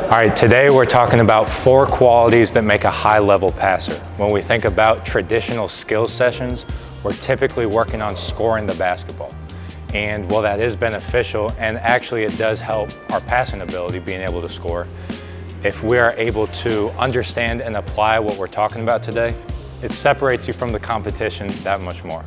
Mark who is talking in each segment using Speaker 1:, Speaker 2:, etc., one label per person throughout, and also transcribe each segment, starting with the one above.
Speaker 1: All right, today we're talking about 4 qualities that make a high-level passer. When we think about traditional skills sessions, we're typically working on scoring the basketball. And while that is beneficial, and actually it does help our passing ability, being able to score, if we are able to understand and apply what we're talking about today, it separates you from the competition that much more.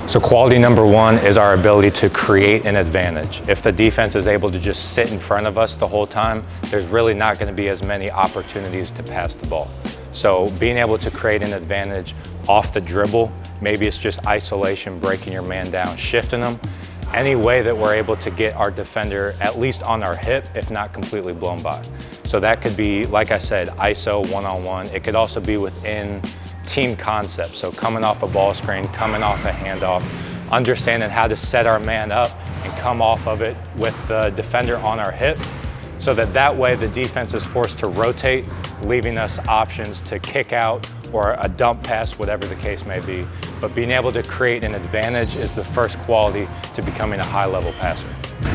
Speaker 1: So quality number 1 is our ability to create an advantage. If the defense is able to just sit in front of us the whole time, there's really not going to be as many opportunities to pass the ball. So being able to create an advantage off the dribble, maybe it's just isolation, breaking your man down, shifting them, any way that we're able to get our defender at least on our hip, if not completely blown by. So that could be, like I said, ISO one-on-one. It could also be within team concepts. So coming off a ball screen, coming off a handoff, understanding how to set our man up and come off of it with the defender on our hip, so that way the defense is forced to rotate, leaving us options to kick out or a dump pass, whatever the case may be. But being able to create an advantage is the first quality to becoming a high-level passer.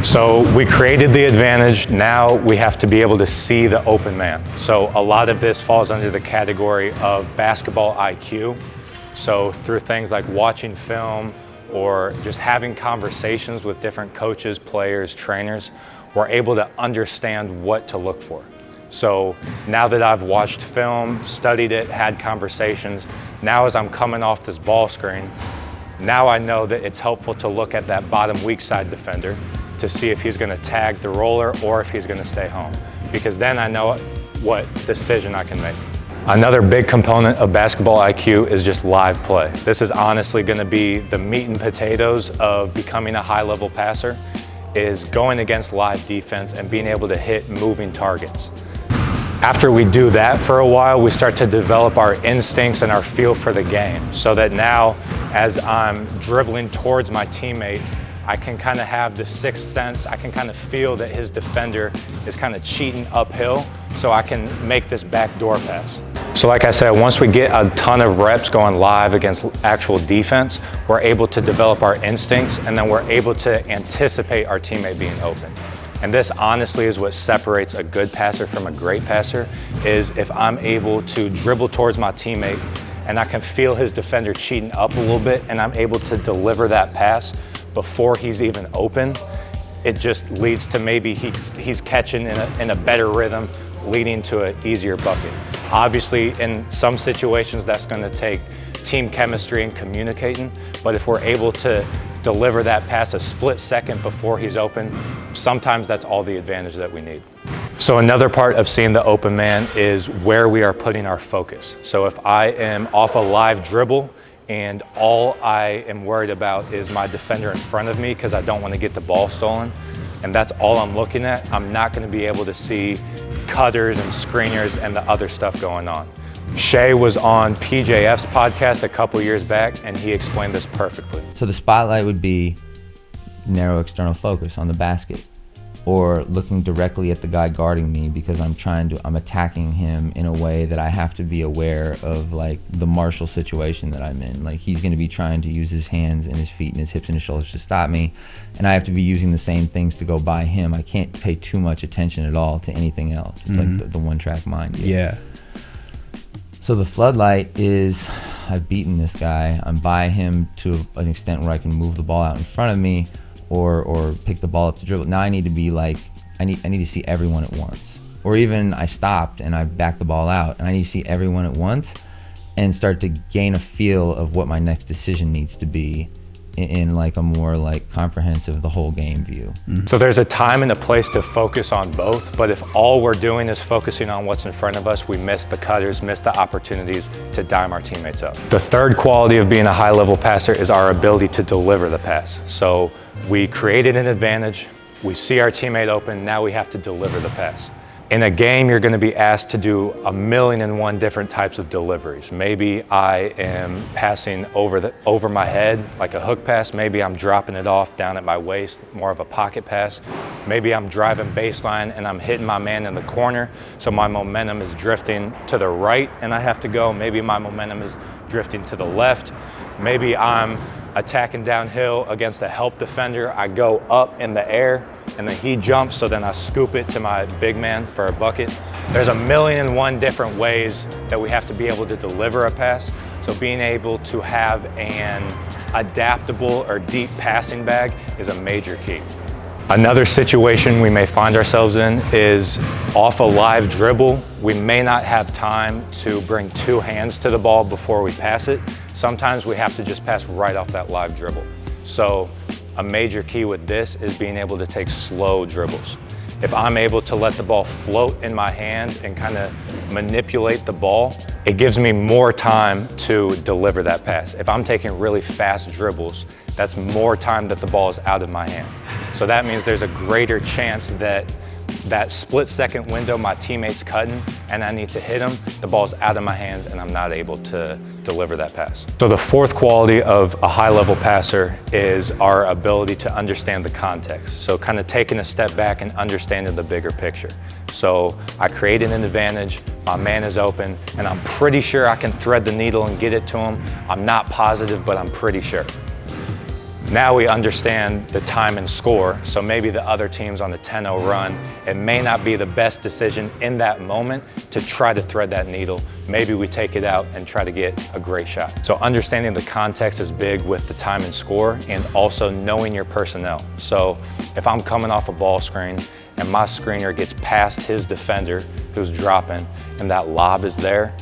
Speaker 1: So we created the advantage, now we have to be able to see the open man. So a lot of this falls under the category of basketball IQ. So through things like watching film or just having conversations with different coaches, players, trainers, we're able to understand what to look for. So now that I've watched film, studied it, had conversations, now as I'm coming off this ball screen, now I know that it's helpful to look at that bottom weak side defender to see if he's going to tag the roller or if he's going to stay home, because then I know what decision I can make. Another big component of basketball IQ is just live play. This is honestly going to be the meat and potatoes of becoming a high-level passer, is going against live defense and being able to hit moving targets. After we do that for a while, we start to develop our instincts and our feel for the game, so that now as I'm dribbling towards my teammate, I can kind of have the sixth sense. I can kind of feel that his defender is kind of cheating uphill, so I can make this backdoor pass. So like I said, once we get a ton of reps going live against actual defense, we're able to develop our instincts, and then we're able to anticipate our teammate being open. And this honestly is what separates a good passer from a great passer, is if I'm able to dribble towards my teammate and I can feel his defender cheating up a little bit and I'm able to deliver that pass before he's even open, it just leads to maybe he's catching in a better rhythm, leading to an easier bucket. Obviously, in some situations, that's going to take team chemistry and communicating, but if we're able to deliver that pass a split second before he's open, sometimes that's all the advantage that we need. So another part of seeing the open man is where we are putting our focus. So if I am off a live dribble and all I am worried about is my defender in front of me because I don't want to get the ball stolen, and that's all I'm looking at, I'm not going to be able to see cutters and screeners and the other stuff going on. Shay was on PJF's podcast a couple years back, and he explained this perfectly.
Speaker 2: So the spotlight would be narrow external focus on the basket, or looking directly at the guy guarding me because I'm attacking him in a way that I have to be aware of, like the Marshall situation that I'm in. Like he's going to be trying to use his hands and his feet and his hips and his shoulders to stop me, and I have to be using the same things to go by him. I can't pay too much attention at all to anything else. It's like the one-track mind.
Speaker 3: Yeah.
Speaker 2: So the floodlight is, I've beaten this guy. I'm by him to an extent where I can move the ball out in front of me, or pick the ball up to dribble. Now I need to be like, I need to see everyone at once. Or even I stopped and I backed the ball out, and I need to see everyone at once and start to gain a feel of what my next decision needs to be in like a more like comprehensive, the whole game view.
Speaker 1: So there's a time and a place to focus on both, but if all we're doing is focusing on what's in front of us, we miss the cutters, miss the opportunities to dime our teammates up. The third quality of being a high-level passer is our ability to deliver the pass. So we created an advantage, we see our teammate open, now we have to deliver the pass. In a game, you're going to be asked to do 1,000,001 different types of deliveries. Maybe I am passing over my head, like a hook pass. Maybe I'm dropping it off down at my waist, more of a pocket pass. Maybe I'm driving baseline and I'm hitting my man in the corner, so my momentum is drifting to the right and I have to go. Maybe my momentum is drifting to the left. Maybe I'm attacking downhill against a help defender. I go up in the air and then he jumps, so then I scoop it to my big man for a bucket. There's 1,000,001 different ways that we have to be able to deliver a pass. So being able to have an adaptable or deep passing bag is a major key. Another situation we may find ourselves in is off a live dribble. We may not have time to bring two hands to the ball before we pass it. Sometimes we have to just pass right off that live dribble. So a major key with this is being able to take slow dribbles. If I'm able to let the ball float in my hand and kind of manipulate the ball, it gives me more time to deliver that pass. If I'm taking really fast dribbles, that's more time that the ball is out of my hand. So that means there's a greater chance that that split-second window my teammate's cutting and I need to hit him, the ball's out of my hands and I'm not able to deliver that pass. So the fourth quality of a high-level passer is our ability to understand the context. So kind of taking a step back and understanding the bigger picture. So I created an advantage, my man is open, and I'm pretty sure I can thread the needle and get it to him. I'm not positive, but I'm pretty sure. Now we understand the time and score, so maybe the other team's on a 10-0 run. It may not be the best decision in that moment to try to thread that needle. Maybe we take it out and try to get a great shot. So understanding the context is big with the time and score, and also knowing your personnel. So if I'm coming off a ball screen and my screener gets past his defender who's dropping and that lob is there,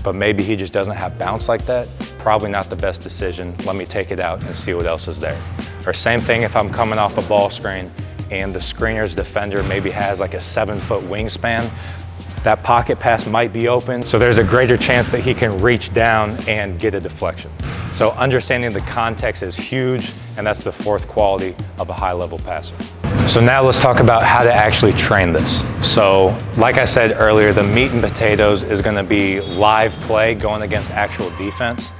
Speaker 1: but maybe he just doesn't have bounce like that, probably not the best decision. Let me take it out and see what else is there. Or same thing if I'm coming off a ball screen and the screener's defender maybe has like a 7-foot wingspan, that pocket pass might be open, so there's a greater chance that he can reach down and get a deflection. So understanding the context is huge, and that's the fourth quality of a high-level passer. So now let's talk about how to actually train this. So like I said earlier, the meat and potatoes is going to be live play going against actual defense.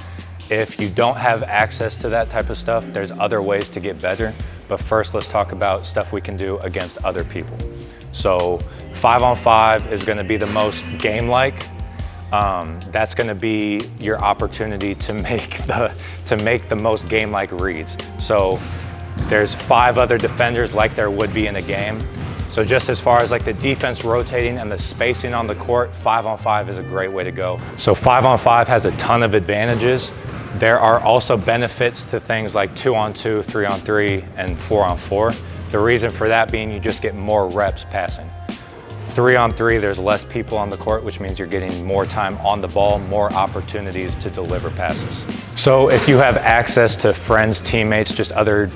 Speaker 1: If you don't have access to that type of stuff, there's other ways to get better. But first, let's talk about stuff we can do against other people. So 5-on-5 is going to be the most game-like. That's going to be your opportunity to make the most game-like reads. So there's 5 other defenders like there would be in a game. So just as far as like the defense rotating and the spacing on the court, 5-on-5 is a great way to go. So 5-on-5 has a ton of advantages. There are also benefits to things like 2-on-2, 3-on-3, and 4-on-4. The reason for that being you just get more reps passing. 3-on-3, there's less people on the court, which means you're getting more time on the ball, more opportunities to deliver passes. So if you have access to friends, teammates, just other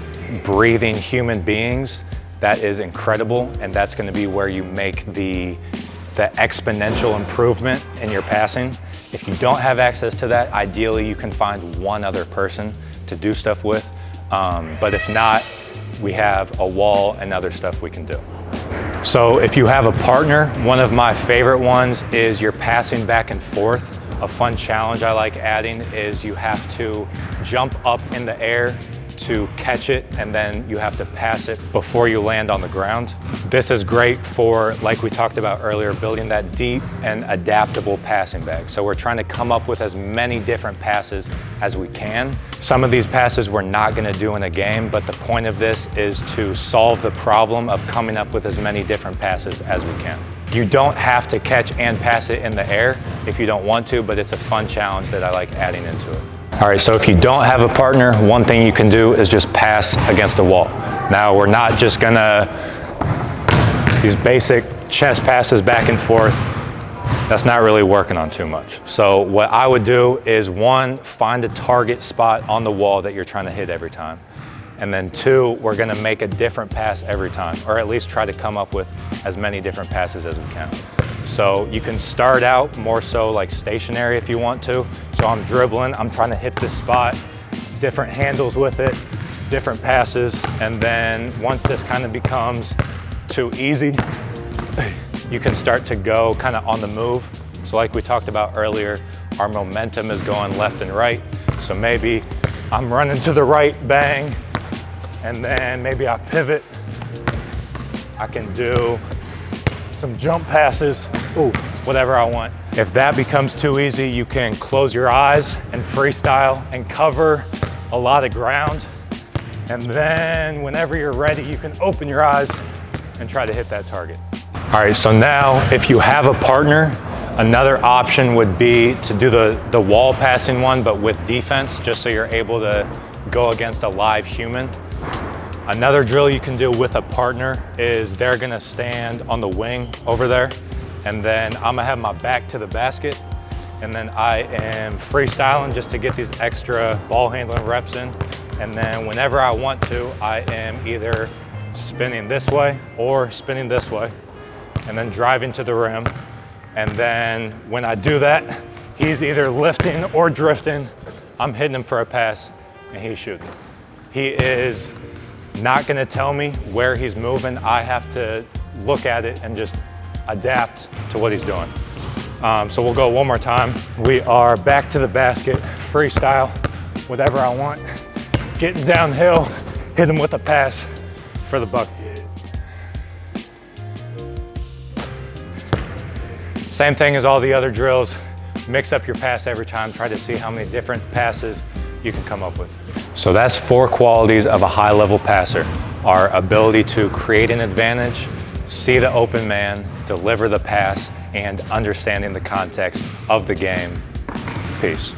Speaker 1: breathing human beings, that is incredible, and that's going to be where you make the exponential improvement in your passing. If you don't have access to that, ideally you can find one other person to do stuff with, but if not, we have a wall and other stuff we can do. So if you have a partner, one of my favorite ones is you're passing back and forth. A fun challenge I like adding is you have to jump up in the air to catch it, and then you have to pass it before you land on the ground. This is great for, like we talked about earlier, building that deep and adaptable passing bag. So we're trying to come up with as many different passes as we can. Some of these passes we're not going to do in a game, but the point of this is to solve the problem of coming up with as many different passes as we can. You don't have to catch and pass it in the air if you don't want to, but it's a fun challenge that I like adding into it. All right, so if you don't have a partner, one thing you can do is just pass against a wall. Now, we're not just gonna use basic chest passes back and forth. That's not really working on too much. So what I would do is 1, find a target spot on the wall that you're trying to hit every time. And then 2, we're gonna make a different pass every time, or at least try to come up with as many different passes as we can. So you can start out more so like stationary if you want to. So I'm dribbling, I'm trying to hit this spot, different handles with it, different passes, and then once this kind of becomes too easy, you can start to go kind of on the move. So like we talked about earlier, our momentum is going left and right. So maybe I'm running to the right, bang, and then maybe I pivot. I can do some jump passes, whatever I want. If that becomes too easy, you can close your eyes and freestyle and cover a lot of ground. And then whenever you're ready, you can open your eyes and try to hit that target. All right, so now if you have a partner, another option would be to do the wall passing one, but with defense, just so you're able to go against a live human. Another drill you can do with a partner is they're gonna stand on the wing over there, and then I'm gonna have my back to the basket, and then I am freestyling just to get these extra ball handling reps in. And then whenever I want to, I am either spinning this way or spinning this way, and then driving to the rim. And then when I do that, he's either lifting or drifting. I'm hitting him for a pass, and he's shooting. He is not gonna tell me where he's moving. I have to look at it and just adapt to what he's doing. So we'll go one more time. We are back to the basket, freestyle, whatever I want. Getting downhill, hit him with a pass for the bucket. Same thing as all the other drills. Mix up your pass every time. Try to see how many different passes you can come up with. So that's 4 qualities of a high-level passer. Our ability to create an advantage, see the open man, deliver the pass, and understanding the context of the game. Peace.